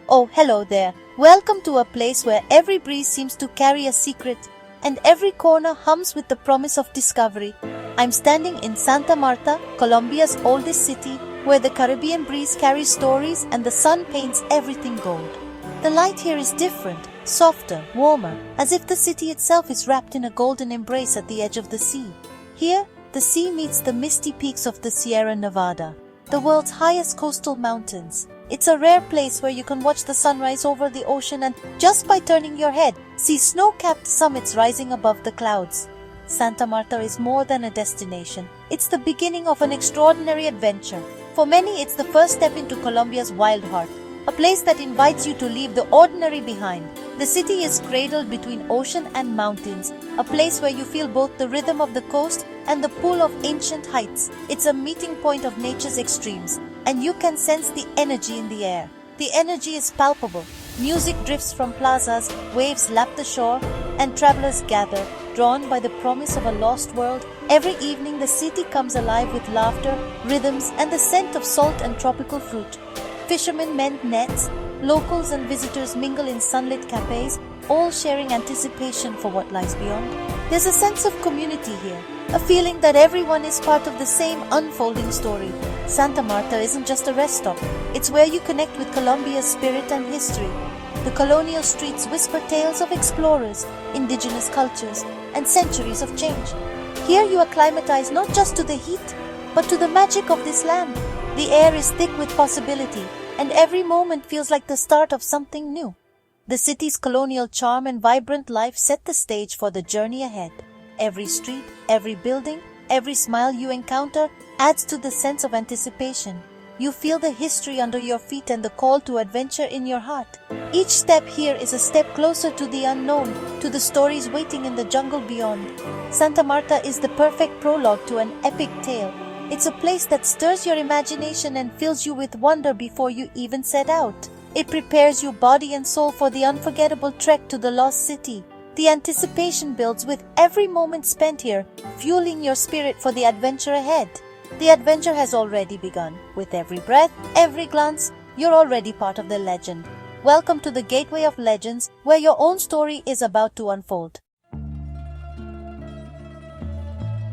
Oh, hello there. Welcome to a place where every breeze seems to carry a secret and every corner hums with the promise of discovery. I'm standing in Santa Marta, Colombia's oldest city, where the Caribbean breeze carries stories and the sun paints everything gold. The light here is different, softer, warmer, as if the city itself is wrapped in a golden embrace at the edge of the sea. Here, the sea meets the misty peaks of the Sierra Nevada, the world's highest coastal mountains. It's a rare place where you can watch the sunrise over the ocean and, just by turning your head, see snow-capped summits rising above the clouds. Santa Marta is more than a destination. It's the beginning of an extraordinary adventure. For many, it's the first step into Colombia's wild heart, a place that invites you to leave the ordinary behind. The city is cradled between ocean and mountains, a place where you feel both the rhythm of the coast and the pull of ancient heights. It's a meeting point of nature's extremes, and you can sense the energy in the air. The energy is palpable. Music drifts from plazas, waves lap the shore, and travelers gather, drawn by the promise of a lost world. Every evening the city comes alive with laughter, rhythms, and the scent of salt and tropical fruit. Fishermen mend nets, locals and visitors mingle in sunlit cafes, all sharing anticipation for what lies beyond. There's a sense of community here, a feeling that everyone is part of the same unfolding story. Santa Marta isn't just a rest stop, it's where you connect with Colombia's spirit and history. The colonial streets whisper tales of explorers, indigenous cultures, and centuries of change. Here you acclimatize not just to the heat, but to the magic of this land. The air is thick with possibility, and every moment feels like the start of something new. The city's colonial charm and vibrant life set the stage for the journey ahead. Every street, every building, every smile you encounter adds to the sense of anticipation. You feel the history under your feet and the call to adventure in your heart. Each step here is a step closer to the unknown, to the stories waiting in the jungle beyond. Santa Marta is the perfect prologue to an epic tale. It's a place that stirs your imagination and fills you with wonder before you even set out. It prepares you body and soul for the unforgettable trek to the lost city. The anticipation builds with every moment spent here, fueling your spirit for the adventure ahead. The adventure has already begun. With every breath, every glance, you're already part of the legend. Welcome to the Gateway of Legends, where your own story is about to unfold.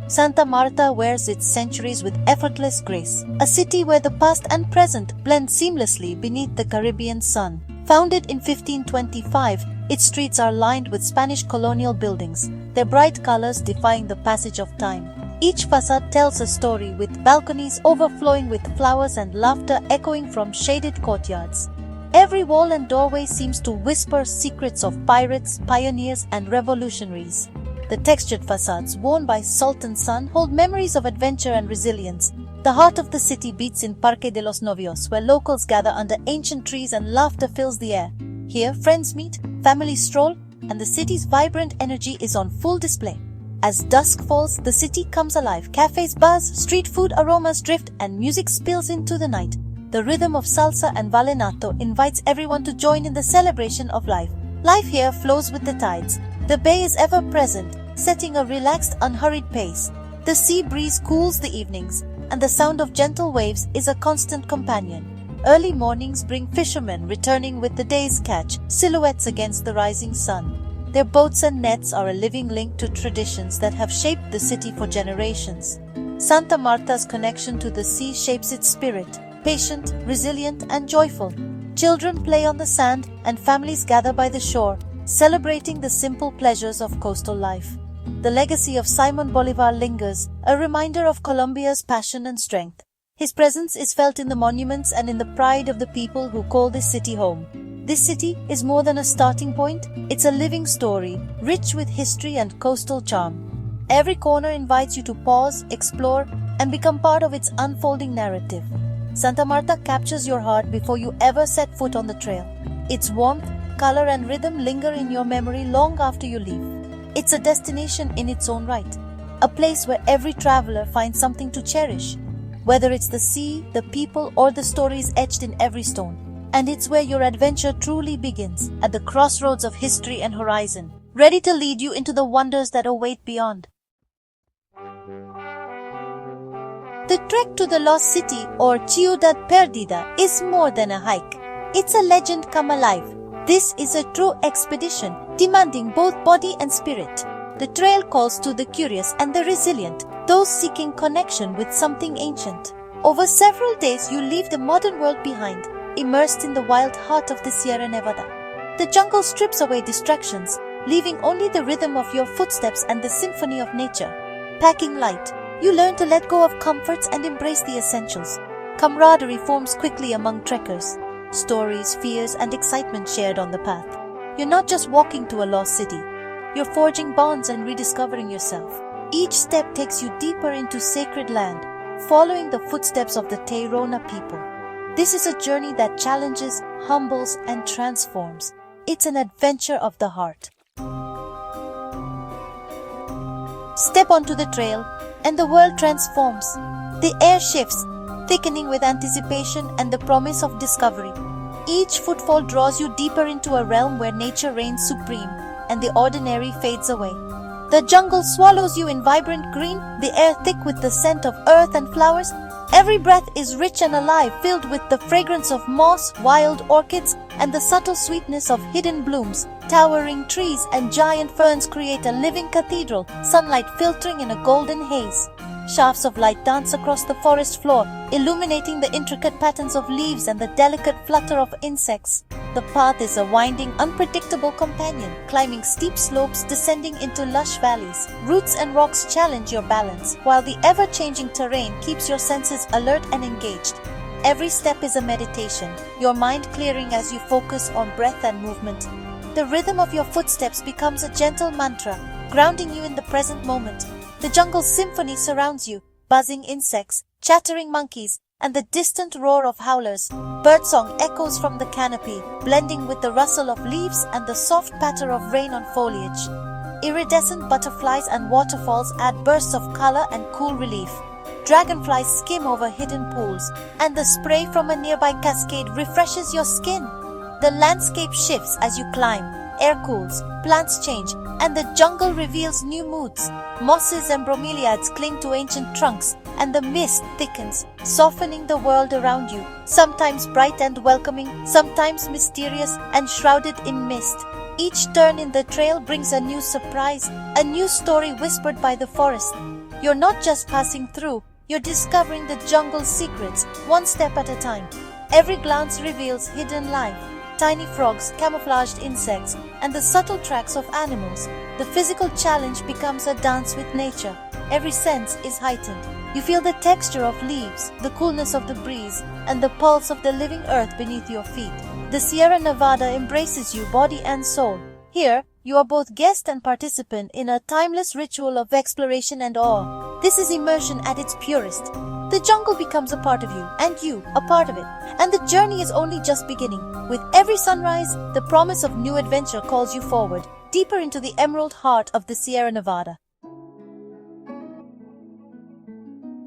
Santa Marta wears its centuries with effortless grace, a city where the past and present blend seamlessly beneath the Caribbean sun. Founded in 1525, its streets are lined with Spanish colonial buildings, their bright colors defying the passage of time. Each facade tells a story, with balconies overflowing with flowers and laughter echoing from shaded courtyards. Every wall and doorway seems to whisper secrets of pirates, pioneers, and revolutionaries. The textured facades worn by salt and sun hold memories of adventure and resilience. The heart of the city beats in Parque de los Novios, where locals gather under ancient trees and laughter fills the air. Here, friends meet, families stroll, and the city's vibrant energy is on full display. As dusk falls, the city comes alive. Cafes buzz, street food aromas drift, and music spills into the night. The rhythm of salsa and vallenato invites everyone to join in the celebration of life. Life here flows with the tides. The bay is ever present, setting a relaxed, unhurried pace. The sea breeze cools the evenings, and the sound of gentle waves is a constant companion. Early mornings bring fishermen returning with the day's catch, silhouettes against the rising sun. Their boats and nets are a living link to traditions that have shaped the city for generations. Santa Marta's connection to the sea shapes its spirit, patient, resilient, and joyful. Children play on the sand, and families gather by the shore, celebrating the simple pleasures of coastal life. The legacy of Simon Bolivar lingers, a reminder of Colombia's passion and strength. His presence is felt in the monuments and in the pride of the people who call this city home. This city is more than a starting point, it's a living story, rich with history and coastal charm. Every corner invites you to pause, explore, and become part of its unfolding narrative. Santa Marta captures your heart before you ever set foot on the trail. Its warmth, color, and rhythm linger in your memory long after you leave. It's a destination in its own right, a place where every traveler finds something to cherish, whether it's the sea, the people, or the stories etched in every stone. And it's where your adventure truly begins, at the crossroads of history and horizon, ready to lead you into the wonders that await beyond. The trek to the Lost City, or Ciudad Perdida, is more than a hike. It's a legend come alive. This is a true expedition, demanding both body and spirit. The trail calls to the curious and the resilient, those seeking connection with something ancient. Over several days, you leave the modern world behind, immersed in the wild heart of the Sierra Nevada. The jungle strips away distractions, leaving only the rhythm of your footsteps and the symphony of nature. Packing light, you learn to let go of comforts and embrace the essentials. Camaraderie forms quickly among trekkers. Stories, fears, and excitement shared on the path. You're not just walking to a lost city. You're forging bonds and rediscovering yourself. Each step takes you deeper into sacred land, following the footsteps of the Tairona people. This is a journey that challenges, humbles, and transforms. It's an adventure of the heart. Step onto the trail, and the world transforms. The air shifts, thickening with anticipation and the promise of discovery. Each footfall draws you deeper into a realm where nature reigns supreme, and the ordinary fades away. The jungle swallows you in vibrant green, the air thick with the scent of earth and flowers. Every breath is rich and alive, filled with the fragrance of moss, wild orchids, and the subtle sweetness of hidden blooms. Towering trees and giant ferns create a living cathedral, sunlight filtering in a golden haze. Shafts of light dance across the forest floor, illuminating the intricate patterns of leaves and the delicate flutter of insects. The path is a winding, unpredictable companion, climbing steep slopes, descending into lush valleys. Roots and rocks challenge your balance, while the ever-changing terrain keeps your senses alert and engaged. Every step is a meditation, your mind clearing as you focus on breath and movement. The rhythm of your footsteps becomes a gentle mantra, grounding you in the present moment. The jungle symphony surrounds you, buzzing insects, chattering monkeys, and the distant roar of howlers. Birdsong echoes from the canopy, blending with the rustle of leaves and the soft patter of rain on foliage. Iridescent butterflies and waterfalls add bursts of color and cool relief. Dragonflies skim over hidden pools, and the spray from a nearby cascade refreshes your skin. The landscape shifts as you climb. Air cools, plants change, and the jungle reveals new moods. Mosses and bromeliads cling to ancient trunks, and the mist thickens, softening the world around you, sometimes bright and welcoming, sometimes mysterious and shrouded in mist. Each turn in the trail brings a new surprise, a new story whispered by the forest. You're not just passing through, you're discovering the jungle's secrets, one step at a time. Every glance reveals hidden life. Tiny frogs, camouflaged insects, and the subtle tracks of animals. The physical challenge becomes a dance with nature. Every sense is heightened. You feel the texture of leaves, the coolness of the breeze, and the pulse of the living earth beneath your feet. The Sierra Nevada embraces you body and soul. Here, you are both guest and participant in a timeless ritual of exploration and awe. This is immersion at its purest. The jungle becomes a part of you, and you a part of it. And the journey is only just beginning. With every sunrise, the promise of new adventure calls you forward, deeper into the emerald heart of the Sierra Nevada.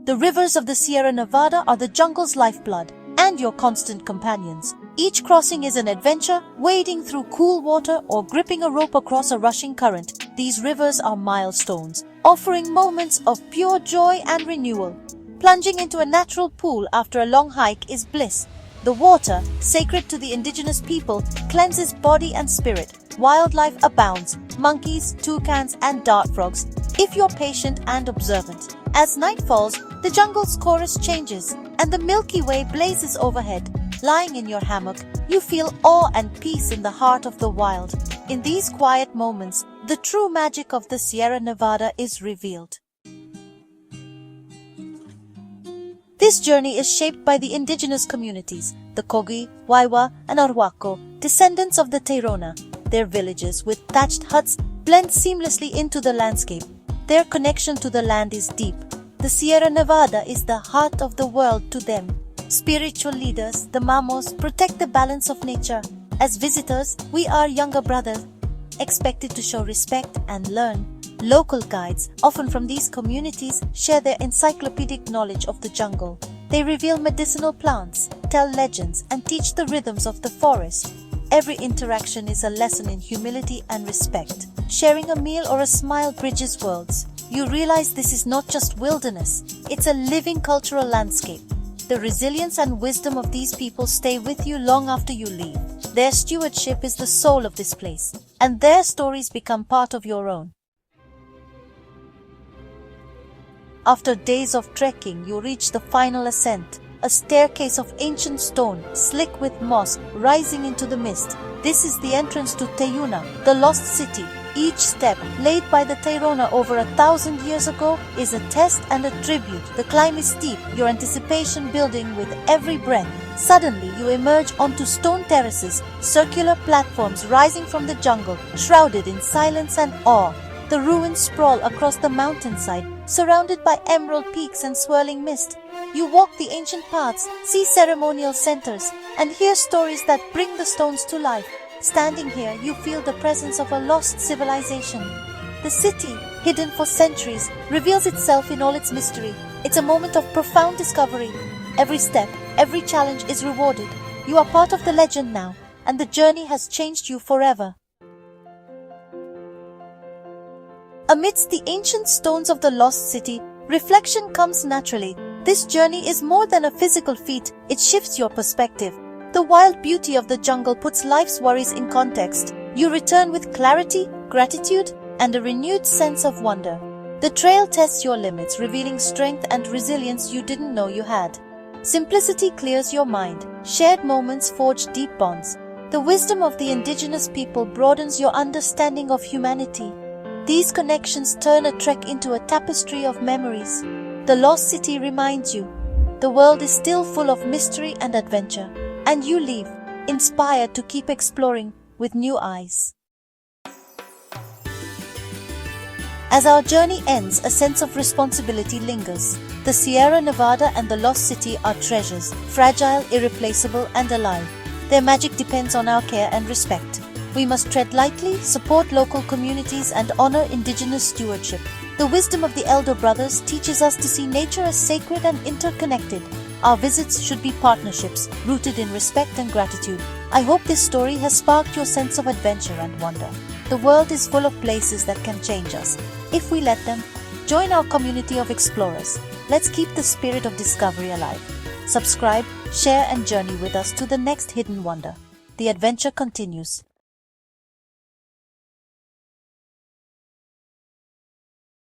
The rivers of the Sierra Nevada are the jungle's lifeblood, and your constant companions. Each crossing is an adventure, wading through cool water or gripping a rope across a rushing current. These rivers are milestones, offering moments of pure joy and renewal. Plunging into a natural pool after a long hike is bliss. The water, sacred to the indigenous people, cleanses body and spirit. Wildlife abounds, monkeys, toucans, and dart frogs, if you're patient and observant. As night falls, the jungle's chorus changes, and the Milky Way blazes overhead. Lying in your hammock, you feel awe and peace in the heart of the wild. In these quiet moments, the true magic of the Sierra Nevada is revealed. This journey is shaped by the indigenous communities, the Kogi, Waiwa, and Arhuaco, descendants of the Tairona. Their villages, with thatched huts, blend seamlessly into the landscape. Their connection to the land is deep. The Sierra Nevada is the heart of the world to them. Spiritual leaders, the Mamos, protect the balance of nature. As visitors, we are younger brothers, expected to show respect and learn. Local guides, often from these communities, share their encyclopedic knowledge of the jungle. They reveal medicinal plants, tell legends, and teach the rhythms of the forest. Every interaction is a lesson in humility and respect. Sharing a meal or a smile bridges worlds. You realize this is not just wilderness, it's a living cultural landscape. The resilience and wisdom of these people stay with you long after you leave. Their stewardship is the soul of this place, and their stories become part of your own. After days of trekking, you reach the final ascent, a staircase of ancient stone, slick with moss, rising into the mist. This is the entrance to Tayuna, the lost city. Each step, laid by the Tairona over 1,000 years ago, is a test and a tribute. The climb is steep, your anticipation building with every breath. Suddenly, you emerge onto stone terraces, circular platforms rising from the jungle, shrouded in silence and awe. The ruins sprawl across the mountainside, surrounded by emerald peaks and swirling mist. You walk the ancient paths, see ceremonial centers, and hear stories that bring the stones to life. Standing here, you feel the presence of a lost civilization. The city, hidden for centuries, reveals itself in all its mystery. It's a moment of profound discovery. Every step, every challenge is rewarded. You are part of the legend now, and the journey has changed you forever. Amidst the ancient stones of the lost city, reflection comes naturally. This journey is more than a physical feat, it shifts your perspective. The wild beauty of the jungle puts life's worries in context. You return with clarity, gratitude, and a renewed sense of wonder. The trail tests your limits, revealing strength and resilience you didn't know you had. Simplicity clears your mind. Shared moments forge deep bonds. The wisdom of the indigenous people broadens your understanding of humanity. These connections turn a trek into a tapestry of memories. The lost city reminds you, the world is still full of mystery and adventure. And you leave, inspired to keep exploring with new eyes. As our journey ends, a sense of responsibility lingers. The Sierra Nevada and the lost city are treasures, fragile, irreplaceable, and alive. Their magic depends on our care and respect. We must tread lightly, support local communities, and honor indigenous stewardship. The wisdom of the Elder Brothers teaches us to see nature as sacred and interconnected. Our visits should be partnerships, rooted in respect and gratitude. I hope this story has sparked your sense of adventure and wonder. The world is full of places that can change us, if we let them. Join our community of explorers. Let's keep the spirit of discovery alive. Subscribe, share, and journey with us to the next hidden wonder. The adventure continues.